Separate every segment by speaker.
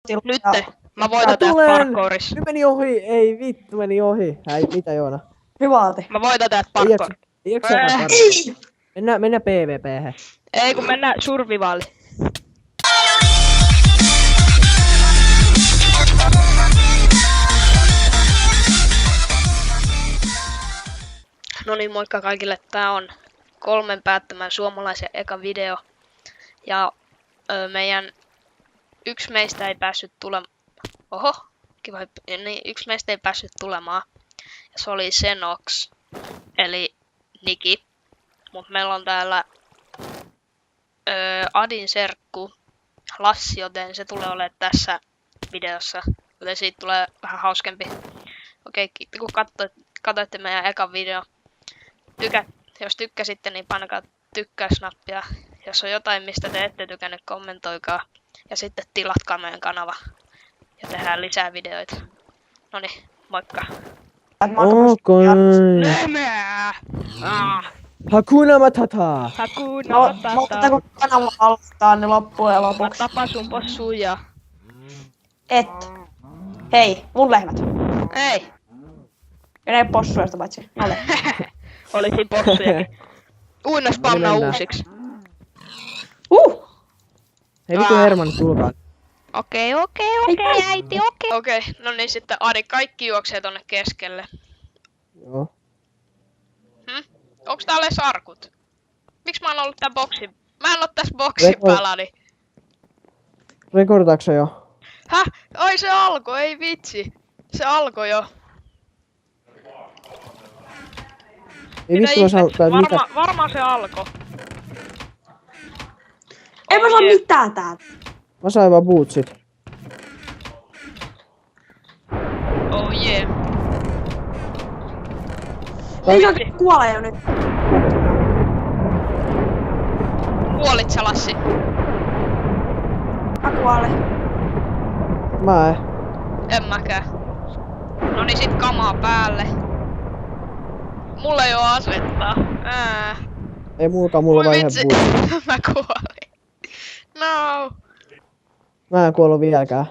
Speaker 1: Nytte. Mä voitan täältä parkourissa.
Speaker 2: Nyt meni ohi. Ei vittu, meni ohi. Häi, mitä Joona?
Speaker 3: Hyvä ate.
Speaker 1: Mä voitan täältä parkour.
Speaker 2: Mennään PvP:hen.
Speaker 1: Ei kun mennään survivaali. No niin, moikka kaikille. Tää on 3 päättämään suomalaisen eka video. Ja yksi meistä ei päässyt tulemaan. Oho, kiva. Niin, yksi meistä ei päässyt tulemaan. Ja se oli Senox, eli Niki. Mut meillä on täällä Adin serkku Lassi, joten se tulee olemaan tässä videossa. Joten siitä tulee vähän hauskempi. Okei, kun katsoitte meidän ekan video. Jos tykkäsitte, niin painakaa tykkäysnappia. Jos on jotain, mistä te ette tykännyt, kommentoikaa. Ja sitten tilatkaa meidän kanava. Ja tehdään lisää videoita. Noniin, moikka.
Speaker 2: Okei. Hakuna Matata.
Speaker 1: Hakuna Matata.
Speaker 3: Mutta kun kanava aloittaa, niin loppujen
Speaker 1: Mä
Speaker 3: lopuksi.
Speaker 1: tapasun possuja.
Speaker 3: Et. Hei, mun lehmät.
Speaker 1: Ei.
Speaker 3: Ja ne possuja sitä paitsi. Ole.
Speaker 1: Olisi possujakin. Uina spawnaa uusiksi.
Speaker 2: Hei vittu Herman, tulkaa.
Speaker 1: Okei, äiti, okei. No niin, sitten Adi, kaikki juoksee tonne keskelle.
Speaker 2: Joo.
Speaker 1: Onks täällä edes arkut? Miks mä oon ollut tän boksin? Mä en oo tässä boksin päällä, niin.
Speaker 2: Rekordaatko jo?
Speaker 1: Häh? Ai se alkoi, ei vitsi. Se alkoi jo.
Speaker 2: Ei vittu mä saan, tai mitä?
Speaker 1: Varmaan se alkoi.
Speaker 3: Ei mä saa mitään täältä.
Speaker 2: Mä sain vaan bootsit.
Speaker 1: Oh yeah.
Speaker 3: Ei se oikein kuole jo nyt.
Speaker 1: Kuolit sä, Lassi?
Speaker 3: Mä kuolen.
Speaker 2: Mä
Speaker 1: En mäkään. Noniin, sit kamaa päälle. Mulla ei oo asetta.
Speaker 2: Ei mulla on vaan yhden bootsit.
Speaker 1: Mä kuolin. No.
Speaker 2: Mä en kuollut vieläkään.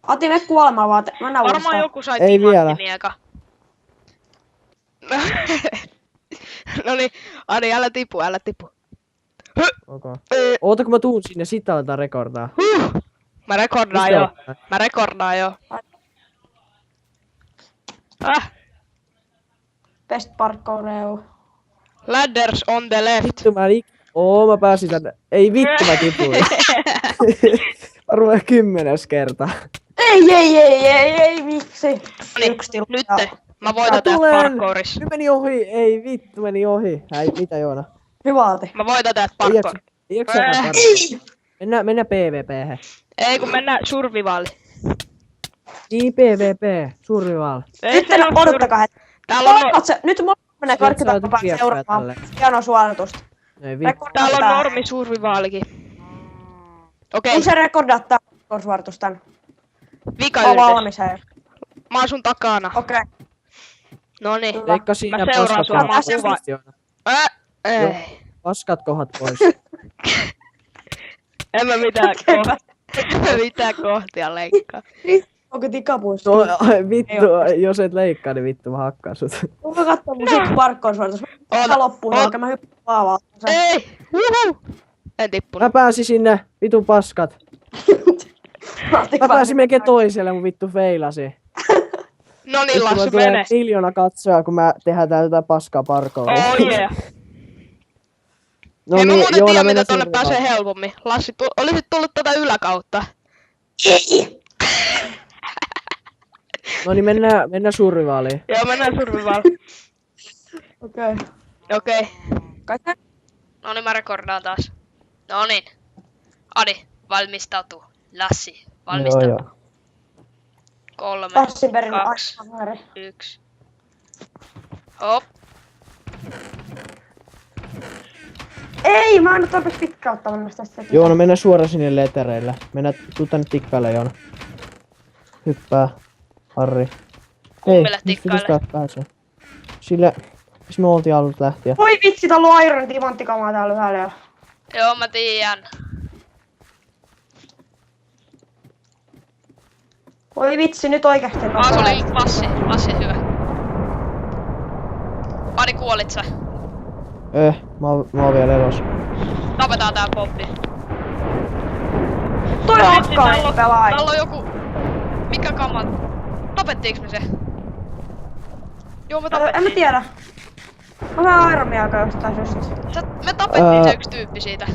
Speaker 3: Ati me kuolemaan vaan. Mennään
Speaker 1: Varmaan
Speaker 3: uudestaan.
Speaker 1: joku sai
Speaker 2: Ei vielä.
Speaker 1: timanttimieka. Noniin, Adi, älä tipu.
Speaker 2: Okay. Oota kun mä tuun sinne, sit aletaan rekordaa.
Speaker 1: Mä rekordaan jo.
Speaker 3: Best parkour EU.
Speaker 1: Ladders on the left.
Speaker 2: Vittu mä pääsin tänne. Ei vittu mä tipuin. Varmaan 10. kerta.
Speaker 3: Ei, miksi? Yksi tilaa.
Speaker 1: Nytte. Mä voitan täältä parkourissa.
Speaker 2: Nyt meni ohi. Ei vittu meni ohi. Häi, mitä Joona?
Speaker 3: Hyvä ate.
Speaker 1: Mä voitan täältä parkour.
Speaker 2: Mennään PvP:hen.
Speaker 1: Ei kun mennään survivaali.
Speaker 2: Niin PvP, survival.
Speaker 3: Nyt odottakaa hetki.
Speaker 1: Täällä on
Speaker 3: Nyt mulla menee kaikki tappaa seuraamaan. Hienoa suoritusta.
Speaker 2: Ei vittu.
Speaker 1: Täällä on normi survivaalikin. Okei.
Speaker 3: Kun se rekordaattaa suoritustan.
Speaker 1: Vika
Speaker 3: Mä oon
Speaker 1: yritys.
Speaker 3: valmis hei.
Speaker 1: Mä oon sun takana.
Speaker 3: Okei.
Speaker 1: Noniin.
Speaker 2: Leikka siinä
Speaker 1: Mä seuraan
Speaker 2: paskat
Speaker 1: sua,
Speaker 2: kohdat
Speaker 1: mä
Speaker 2: pois,
Speaker 1: kuvaan.
Speaker 2: Joona.
Speaker 1: Ei.
Speaker 2: Paskat kohdat pois.
Speaker 1: En mä mitään kohtia leikkaa.
Speaker 3: Onko tikapuissa?
Speaker 2: No vittu, jos et leikkaa, niin vittu mä hakkaan sut.
Speaker 3: Kuka kattoo mun sit parkkoon suoritus? Mä loppuun oikein, mä hyppään laavaan.
Speaker 1: Ei! Juhu! En tippunut.
Speaker 2: Mä pääsin sinne, vitun paskat. Mä pääsin melkein toiselle, mun vittu feilasi.
Speaker 1: Noniin, Lassi,
Speaker 2: tulee
Speaker 1: mene.
Speaker 2: 1 katsoja, kun mä tehdään tätä paskaa parkoa.
Speaker 1: Oh yeah.
Speaker 2: No
Speaker 1: Ei mä
Speaker 2: niin,
Speaker 1: muuten
Speaker 2: Joona
Speaker 1: tiedä,
Speaker 2: mennä
Speaker 1: mitä tonne
Speaker 2: survival.
Speaker 1: pääsee helpommin. Lassi, olisit tullut tätä yläkautta.
Speaker 2: No niin, mennään survivaaliin.
Speaker 1: Joo, mennään survival. Okei.
Speaker 3: Kaikkea?
Speaker 1: Noniin, mä rekordaan taas. Noniin. Adi, valmistautu. Lassi, valmistautu.
Speaker 2: Joo.
Speaker 1: 3,
Speaker 3: Passin perin
Speaker 1: 2,
Speaker 3: aikaan.
Speaker 1: 1. Hop.
Speaker 3: Ei, mä en oo tarpeeksi pitkään ottaa mennä tästä.
Speaker 2: Joona, mennään suoraan sinne letereille. Tuu tänne tikkaille, Joona. Hyppää. Harri. Hei,
Speaker 1: Millä
Speaker 2: mistä
Speaker 1: tikkaille?
Speaker 2: tästä pääsee? Sillä, missä me oltiin alusta lähtien.
Speaker 3: Voi vitsi, täällä on Iron timanttikamaa täällä yhdellä jo.
Speaker 1: Joo, mä tiedän.
Speaker 3: Oi vitsi, nyt oikeesti
Speaker 1: Se
Speaker 3: nopea.
Speaker 1: oli Lassi hyvä. Ari, kuolit sä?
Speaker 2: Mä oon vielä elossa.
Speaker 1: Tapetaan tää poppi.
Speaker 3: Toi
Speaker 1: Vitsi,
Speaker 3: hakkaa pelaa.
Speaker 1: täällä on joku... Mikä kama? Tapettiinks me se? Joo, me tapettiin.
Speaker 3: En mä tiedä. Mä saan armiaika jostain syystä.
Speaker 1: Me tapettiin se yksi tyyppi siitä.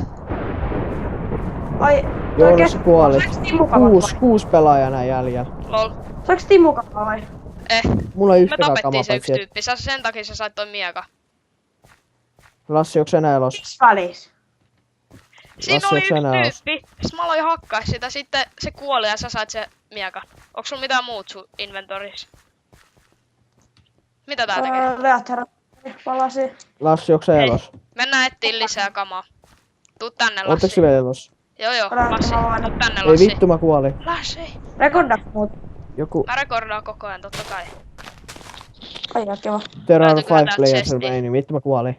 Speaker 3: Ai,
Speaker 2: Joo,
Speaker 3: toi
Speaker 2: se kuoli.
Speaker 3: Saaks Timmu kamaa vai?
Speaker 2: Kuusi pelaajana jäljellä.
Speaker 1: Lol.
Speaker 3: Saaks Timmu kamaa vai?
Speaker 2: Mulla ei
Speaker 1: Me
Speaker 2: yhtäkään
Speaker 1: tapettiin
Speaker 2: kamaa
Speaker 1: se yksi
Speaker 2: paitsi,
Speaker 1: tyyppi. Sen takia sä sait toi mieka.
Speaker 2: Lassi, onks enää elossa?
Speaker 3: Miks välis?
Speaker 1: Siinä
Speaker 2: Lassi,
Speaker 1: oli
Speaker 2: onks
Speaker 1: yksi
Speaker 2: enää elossa?
Speaker 1: tyyppi. Sit mä aloin hakkaa sitä. Sitten se kuoli ja sä sait se mieka. Onks sulla mitään muut sun inventorissa? Mitä tää tekee?
Speaker 3: Veatherra palasi.
Speaker 2: Lassi, onks sä
Speaker 1: Ei.
Speaker 2: elossa?
Speaker 1: Mennään ettiin lisää kamaa. Tuu tänne,
Speaker 2: Ootteko
Speaker 1: Lassi.
Speaker 2: sä vielä elossa?
Speaker 1: Joo,
Speaker 3: Odotan,
Speaker 1: Lassi.
Speaker 3: mä voin.
Speaker 1: Tuu tänne,
Speaker 2: Ei
Speaker 1: Lassi.
Speaker 2: vittu, mä kuolin.
Speaker 1: Lassi.
Speaker 3: Rekordaaks muut?
Speaker 2: Joku
Speaker 1: Mä rekordaan koko ajan, totta kai.
Speaker 3: Ai kiva.
Speaker 2: There are
Speaker 1: Löytyykö
Speaker 2: 5
Speaker 1: täältä
Speaker 2: players
Speaker 1: chestia?
Speaker 2: remaining. Vittu, mä kuolin.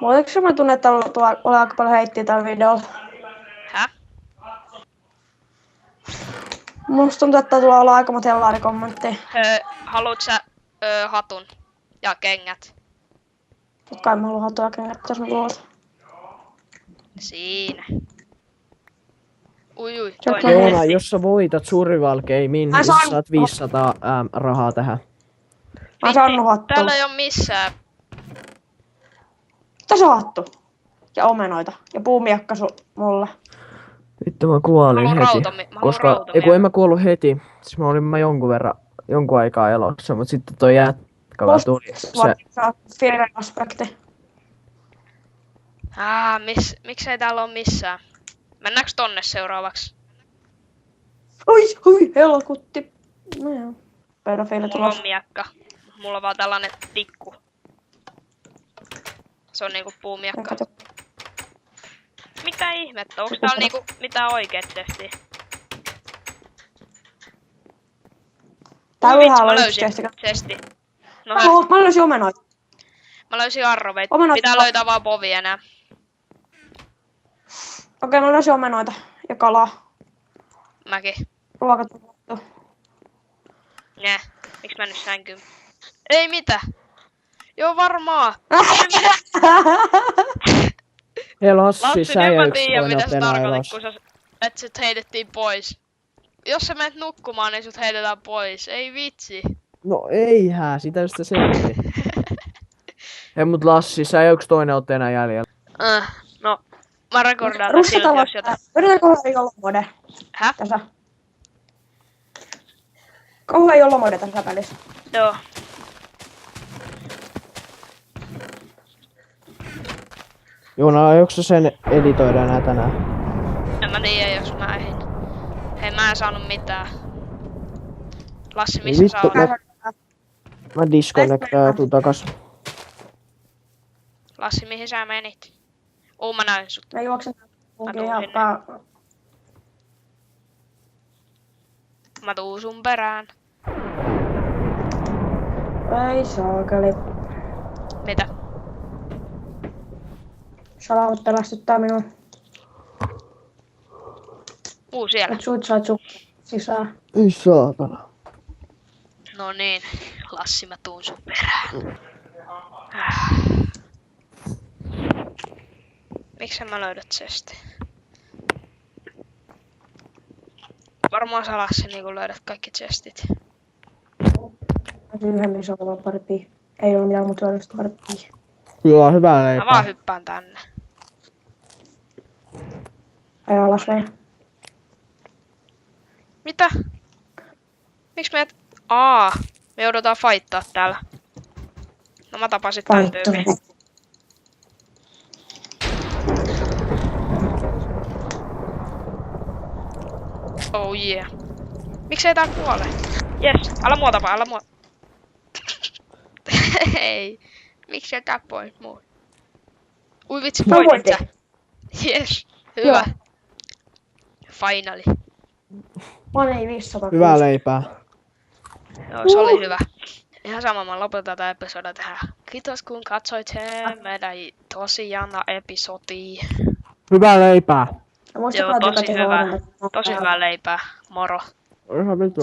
Speaker 3: Voitko mä tunne, että oli aika paljon heittiä tällä videolla?
Speaker 1: Häh?
Speaker 3: Musta tuntuu, että tulee olla aika monta hellaarikommentteja.
Speaker 1: Haluut sä hatun ja kengät?
Speaker 3: Totta kai mä haluan hatoa kengät, jos mä tuolta.
Speaker 1: Siinä. Ui,
Speaker 3: Se on
Speaker 1: toinen
Speaker 3: Joo,
Speaker 2: Joona,
Speaker 1: esti.
Speaker 2: jos sä voitat Survival Gamein,
Speaker 3: Mä
Speaker 2: niin
Speaker 3: saan-
Speaker 2: sä saat 500 rahaa tähän.
Speaker 3: Mä saanut hattua.
Speaker 1: Täällä ei oo missään.
Speaker 3: Tässä on hattu. Ja omenoita. Ja puumiakka mulle.
Speaker 2: Vittu, mä kuolin
Speaker 1: Mä haluan
Speaker 2: heti.
Speaker 1: mä haluan
Speaker 2: Koska,
Speaker 1: rautamia.
Speaker 2: en mä kuollut heti. Siis mä olin jonkun aikaa elossa, mut sitten toi jätkä vaan tuli. Se,
Speaker 3: Se on firmen aspekti.
Speaker 1: Miksei täällä oo missään? Mennäänkö tonne seuraavaksi?
Speaker 3: Oi, helkutti. No joo. Pedofiili
Speaker 1: Mulla
Speaker 3: tulos.
Speaker 1: on miekka. Mulla on vaan tällainen tikku. Se on niinku puumiekka. Mitä ihmettä? Onks täällä niinku mitään oikeet testiä?
Speaker 3: Täällä
Speaker 1: Ui,
Speaker 3: on
Speaker 1: vitsi, mä
Speaker 3: ihan
Speaker 1: löysin
Speaker 3: yksi
Speaker 1: chesti. No
Speaker 3: Mä löysin omenoita.
Speaker 1: mä löysin arroveita.
Speaker 3: Omenat-
Speaker 1: Pitää löytää vaan povi enää.
Speaker 3: Okei, mä löysin omenoita. Ja kalaa.
Speaker 1: Mäkin.
Speaker 3: Ruokatulottu.
Speaker 1: Nää. Miks mä nyt sänkyyn? Ei mitä. Joo varmaa.
Speaker 2: hei Lassi,
Speaker 1: Lassi,
Speaker 2: sä
Speaker 1: nyt
Speaker 2: ja
Speaker 1: mä
Speaker 2: yksi
Speaker 1: tiedän
Speaker 2: toinen
Speaker 1: mitä
Speaker 2: oot
Speaker 1: se
Speaker 2: enää
Speaker 1: tarkoitti,
Speaker 2: elossa.
Speaker 1: kun että sut heitettiin pois. Jos sä menet nukkumaan, niin sut heitetään pois. Ei vitsi.
Speaker 2: No eihän, sitä just se selitti. Hei mut Lassi, sä ja yksi toinen oot enää jäljellä.
Speaker 1: No, mä rekordaan tän silti, jos jotain.
Speaker 3: Yritetään kohdalla jollomode
Speaker 1: Häh?
Speaker 3: tässä. Kauan jollomode tässä välissä.
Speaker 1: Joo.
Speaker 2: Joona, aiotko sä sen editoida enää tänään?
Speaker 1: En mä tiedä, jos mä ehdin. Hei, mä en saanut mitään. Lassi,
Speaker 2: Ei
Speaker 1: missä sä
Speaker 2: vittu,
Speaker 1: olet?
Speaker 2: mä disconnectaatun takas.
Speaker 1: Lassi, mihin sä menit? Mä näin sut.
Speaker 3: Mä juoksen
Speaker 1: tuun
Speaker 3: munkin ihan
Speaker 1: sinne. Mä tuun sun perään.
Speaker 3: Ei saakeli.
Speaker 1: Mitä?
Speaker 3: Salamat pelästyttää minua.
Speaker 1: Siellä.
Speaker 3: Et suit saat sun sisään.
Speaker 2: Ei saatana.
Speaker 1: No niin, Lassi, mä tuun sun perään. Miksi mä löydä chesti? Varmaan sä Lassi niin kun löydät kaikki chestit.
Speaker 3: Yhden iso parppi. Ei ole mitään muuta löydöstä parppia.
Speaker 2: Kyllä, hyvä
Speaker 1: Mä
Speaker 2: leipää.
Speaker 1: vaan hyppään tänne.
Speaker 3: Aja alas vielä.
Speaker 1: Mitä? Miks me me joudutaan fightaa täällä. No mä tapasin tän tyypin. Oh yeah. Miksei tää kuole? Jes, älä mua tapa, älä mua. Hei. Miksei tapoit mua? Ui vitsi,
Speaker 3: Mä
Speaker 1: voitit sä.
Speaker 3: voitin.
Speaker 1: Jes, hyvä.
Speaker 3: Joo.
Speaker 1: Finally.
Speaker 3: Mä oon ei 500.
Speaker 2: Hyvää leipää.
Speaker 1: Joo, se oli hyvä. Ihan sama, mä lopetan tätä episodia tähän. Kiitos kun katsoit meidän tosi jännä episodi.
Speaker 2: Hyvää leipää.
Speaker 3: muistakaa
Speaker 1: tosi
Speaker 3: tykätä
Speaker 1: hyvä.
Speaker 3: hevosen.
Speaker 1: Tosi hyvää leipää. Moro.
Speaker 2: Ihan vitu.